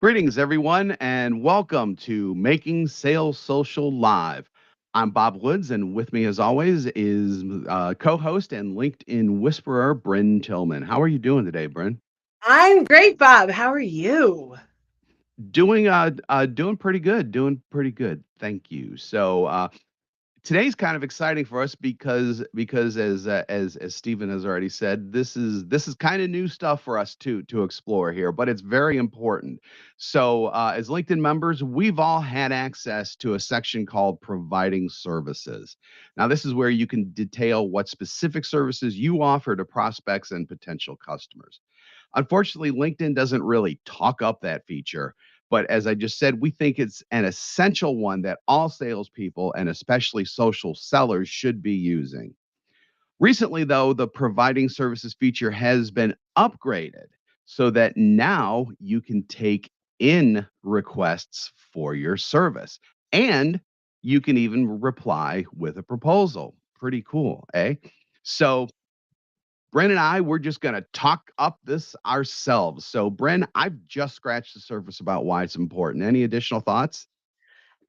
Greetings, everyone, and welcome to Making Sales Social Live. I'm Bob Woods, and with me, as always, is co host and LinkedIn whisperer, Brynne Tillman. How are you doing today, Brynne? I'm great, Bob. How are you? Doing pretty good. Doing pretty good. Thank you. Today's kind of exciting for us because as Stephen has already said, this is kind of new stuff for us to explore here, but it's very important. As LinkedIn members, we've all had access to a section called providing services. Now, this is where you can detail what specific services you offer to prospects and potential customers. Unfortunately, LinkedIn doesn't really talk up that feature. But as I just said, we think it's an essential one that all salespeople and especially social sellers should be using. Recently, though, the providing services feature has been upgraded so that now you can take in requests for your service and you can even reply with a proposal. Pretty cool, eh? So, Brynne and I, we're just going to talk up this ourselves. So, Brynne, I've just scratched the surface about why it's important. Any additional thoughts?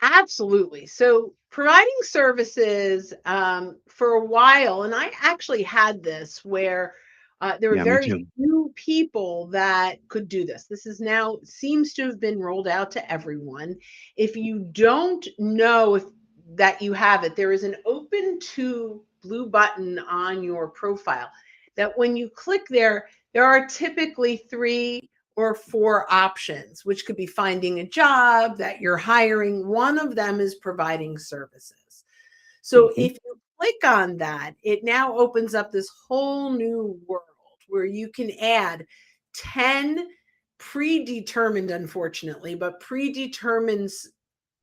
Absolutely. So, providing services for a while, and I actually had this where there were Yeah, me very too. few people that could do this. This is now seems to have been rolled out to everyone. If you don't know if that you have it, there is an open to blue button on your profile that when you click there, there are typically three or four options, which could be finding a job, that you're hiring. One of them is providing services. So Hmm. if you click on that, it now opens up this whole new world where you can add 10 predetermined, unfortunately, but predetermined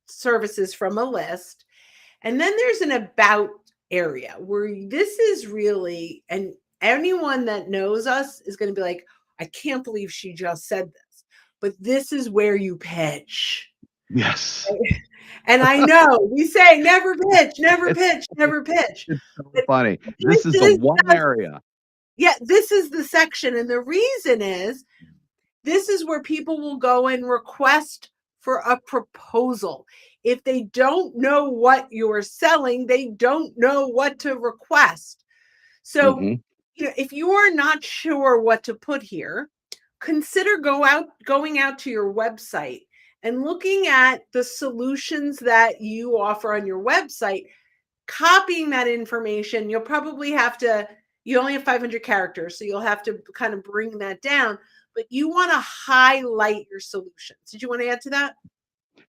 services from a list. And then there's an about area where this is really, and anyone that knows us is going to be like, I can't believe she just said this. But this is where you pitch. Yes. And I know we say never pitch, never It's, pitch, never pitch. it's so But funny. This this is the is one area. yeah, this is the section. And the reason is this is where people will go and request for a proposal. If they don't know what you're selling, they don't know what to request. So, Hmm. if you are not sure what to put here, consider going out to your website and looking at the solutions that you offer on your website, copying that information. You'll probably have to, you only have 500 characters, so you'll have to kind of bring that down, but you want to highlight your solutions. Did you want to add to that?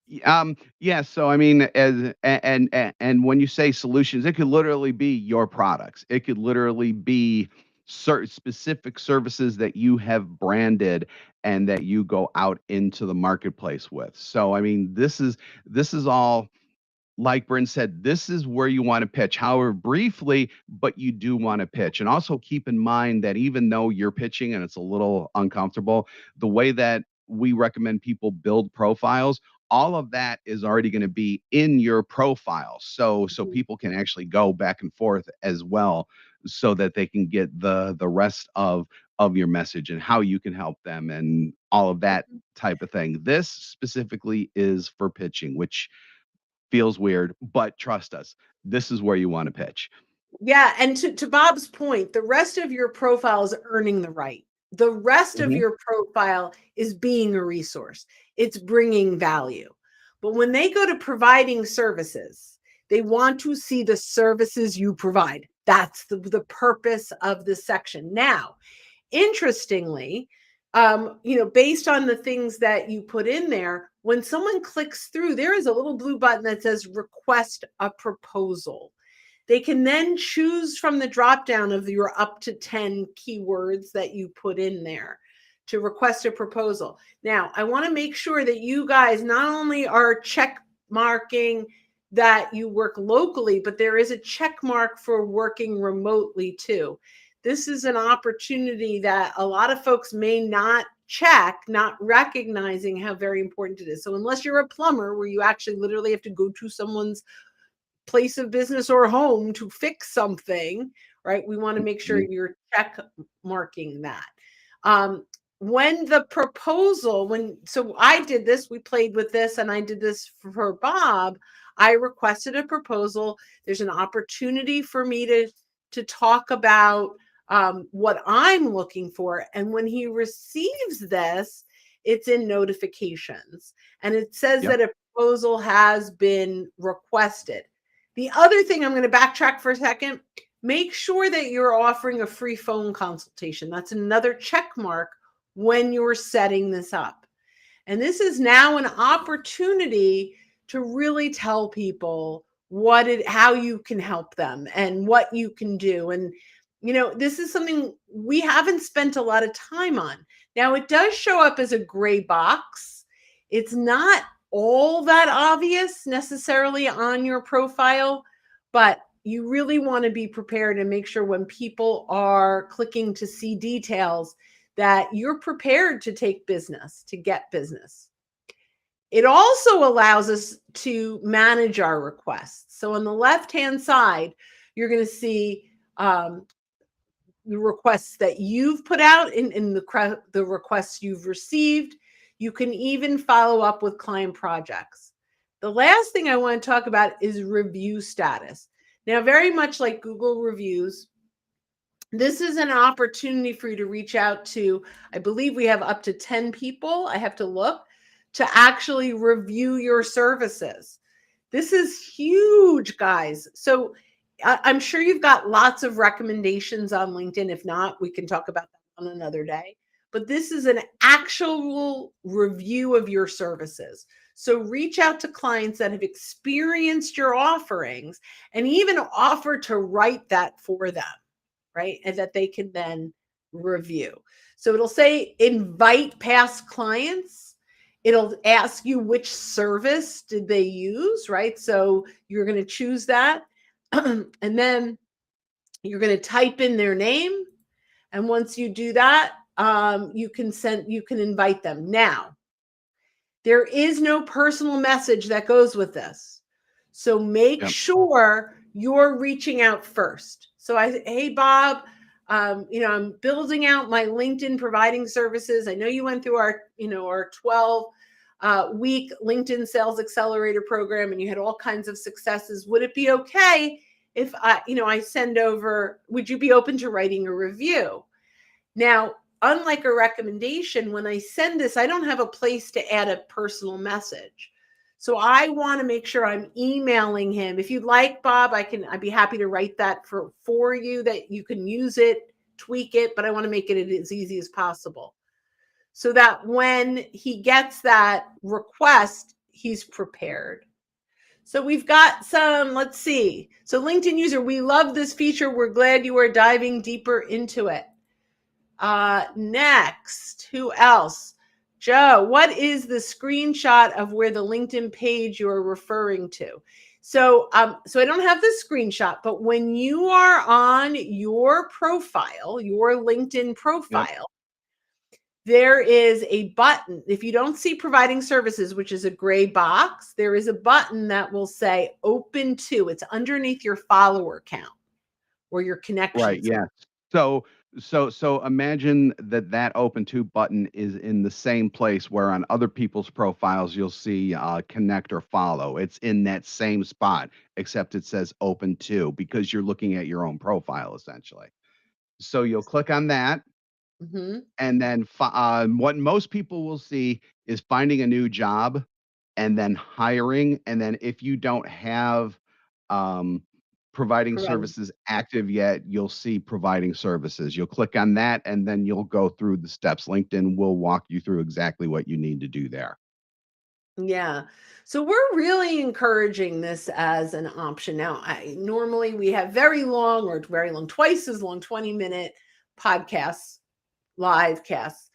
Yeah. So, I mean, and when you say solutions, it could literally be your products. It could literally be certain specific services that you have branded and that you go out into the marketplace with. So, I mean, this is all like Bryn said, this is where you want to pitch, however briefly, but you do want to pitch. And also keep in mind that even though you're pitching and it's a little uncomfortable, the way that we recommend people build profiles, all of that is already going to be in your profile. So Mhm. people can actually go back and forth as well so that they can get the rest of your message and how you can help them and all of that type of thing. This specifically is for pitching, which feels weird, but trust us, this is where you want to pitch. Yeah, and to Bob's point, the rest of your profile is earning the right. The rest of Mhm. your profile is being a resource. It's bringing value. But when they go to providing services, they want to see the services you provide. That's the purpose of this section. Now, interestingly, based on the things that you put in there, when someone clicks through, there is a little blue button that says request a proposal. They can then choose from the drop down of your up to 10 keywords that you put in there to request a proposal. Now, I want to make sure that you guys not only are check marking that you work locally, but there is a check mark for working remotely too. This is an opportunity that a lot of folks may not check, not recognizing how very important it is. So, unless you're a plumber where you actually literally have to go to someone's place of business or home to fix something, right? We want to make sure Mhm. you're check marking that. Um, when the proposal, so I did this, we played with this, and I did this for Bob. I requested a proposal. There's an opportunity for me to talk about what I'm looking for. And when he receives this, it's in notifications and it says Yep. that a proposal has been requested. The other thing, I'm going to backtrack for a second. Make sure that you're offering a free phone consultation. That's another check mark when you're setting this up. And this is now an opportunity to really tell people how you can help them and what you can do. And, this is something we haven't spent a lot of time on. Now, it does show up as a gray box. It's not all that obvious necessarily on your profile, but you really want to be prepared and make sure when people are clicking to see details that you're prepared to take business, to get business. It also allows us to manage our requests. So on the left-hand side, you're going to see the requests that you've put out in the requests you've received. You can even follow up with client projects. The last thing I want to talk about is review status. Now, very much like Google reviews, this is an opportunity for you to reach out to, I believe we have up to 10 people, I have to look, to actually review your services. This is huge, guys. So I'm sure you've got lots of recommendations on LinkedIn. If not, we can talk about that on another day. But this is an actual review of your services. So reach out to clients that have experienced your offerings and even offer to write that for them, right? And that they can then review. So it'll say invite past clients. It'll ask you which service did they use, right? So you're going to choose that. And then you're going to type in their name. And once you do that, you can invite them. Now, there is no personal message that goes with this. So make Yep. sure you're reaching out first. So hey, Bob, I'm building out my LinkedIn providing services. I know you went through our 12 week LinkedIn sales accelerator program and you had all kinds of successes. Would it be okay if I send over, would you be open to writing a review? Now, unlike a recommendation, when I send this, I don't have a place to add a personal message. So I want to make sure I'm emailing him. If you'd like, Bob, I'd be happy to write that for you, that you can use it, tweak it, but I want to make it as easy as possible so that when he gets that request, he's prepared. So we've got let's see. So LinkedIn user, we love this feature. We're glad you are diving deeper into it. Next, who else? Joe, what is the screenshot of where the LinkedIn page you're referring to? So I don't have the screenshot, but when you are on your profile, your LinkedIn Yep. profile, there is a button. If you don't see providing services, which is a gray box, there is a button that will say open to. It's underneath your follower count or your Right. connections. Yeah. So so imagine that open to button is in the same place where on other people's profiles you'll see connect or follow. It's in that same spot, except it says open to because you're looking at your own profile essentially. So you'll click on that, Mm-hmm. and then what most people will see is finding a new job and then hiring. And then if you don't have um, providing Providing. services active yet, you'll see providing services. You'll click on that and then you'll go through the steps. LinkedIn will walk you through exactly what you need to do there. Yeah. So we're really encouraging this as an option. Now, normally we have very long or very long, twice as long, 20-minute podcasts, live casts.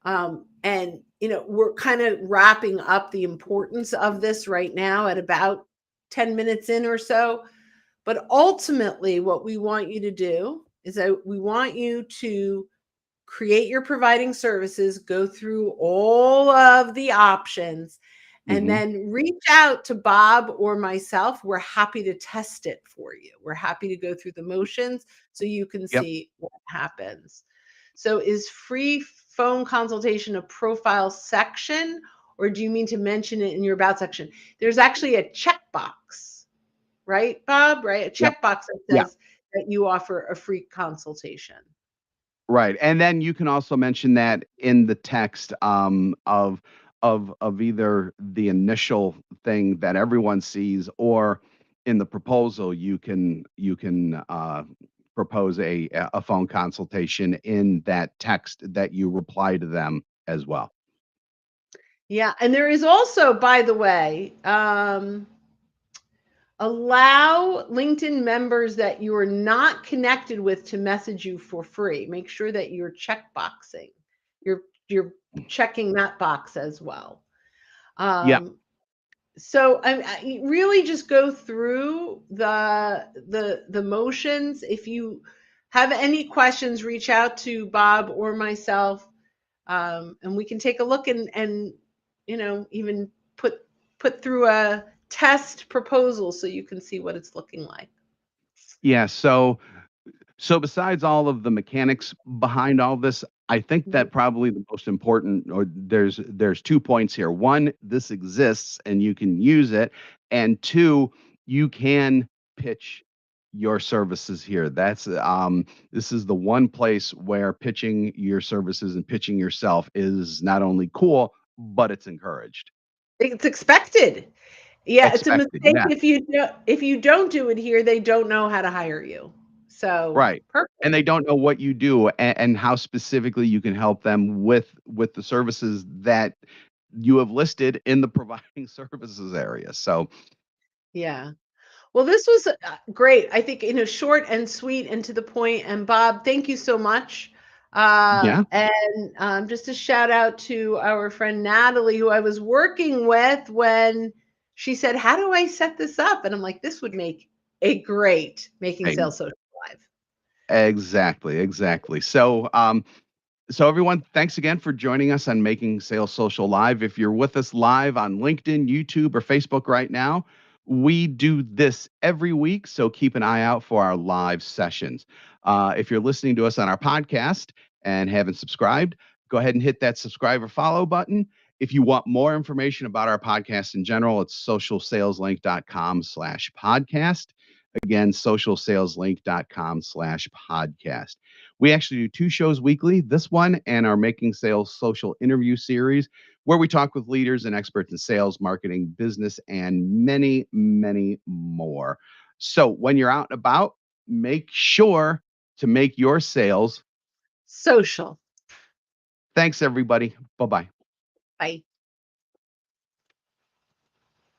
And, we're kind of wrapping up the importance of this right now at about 10 minutes in or so. But ultimately, what we want you to do is that we want you to create your providing services, go through all of the options, and Hmm. then reach out to Bob or myself. We're happy to test it for you. We're happy to go through the motions so you can Yep. see what happens. So is free phone consultation a profile section, or do you mean to mention it in your about section? There's actually a checkbox, right, Bob? Right? A Yep. checkbox that Yeah. says that you offer a free consultation. Right, and then you can also mention that in the text, of either the initial thing that everyone sees, or in the proposal, you can propose a phone consultation in that text that you reply to them as well. Yeah, and there is also, by the way, allow LinkedIn members that you are not connected with to message you for free. Make sure that you're checkboxing. You're checking that box as well. Yeah. So I really just go through the motions. If you have any questions, reach out to Bob or myself, and we can take a look and even put through a test proposal so you can see what it's looking like. Yeah, so besides all of the mechanics behind all this, I think Mhm. that probably the most important, or there's 2 points here. 1, this exists and you can use it, and 2, you can pitch your services here. This is the one place where pitching your services and pitching yourself is not only cool, but it's encouraged. It's expected. Yeah, it's a Expected, mistake yeah. if you don't do it here, they don't know how to hire you. So Right. And perfect. they don't know what you do, and how specifically you can help them with the services that you have listed in the providing services area. So, Yeah. Well, this was great. I think, short and sweet and to the point. And Bob, thank you so much. yeah, And just a shout out to our friend Natalie, who I was working with when she said, "How do I set this up?" And I'm like, "This would make a great Making right. Sales Social Live." Exactly, exactly. So everyone, thanks again for joining us on Making Sales Social Live. If you're with us live on LinkedIn, YouTube, or Facebook right now, we do this every week, so keep an eye out for our live sessions. If you're listening to us on our podcast and haven't subscribed, go ahead and hit that subscribe or follow button. If you want more information about our podcast in general, it's socialsaleslink.com/podcast. Again, socialsaleslink.com/podcast. We actually do 2 shows weekly, this one and our Making Sales Social interview series, where we talk with leaders and experts in sales, marketing, business, and many, many more. So when you're out and about, make sure to make your sales. Social. Thanks, everybody. Bye bye. Bye.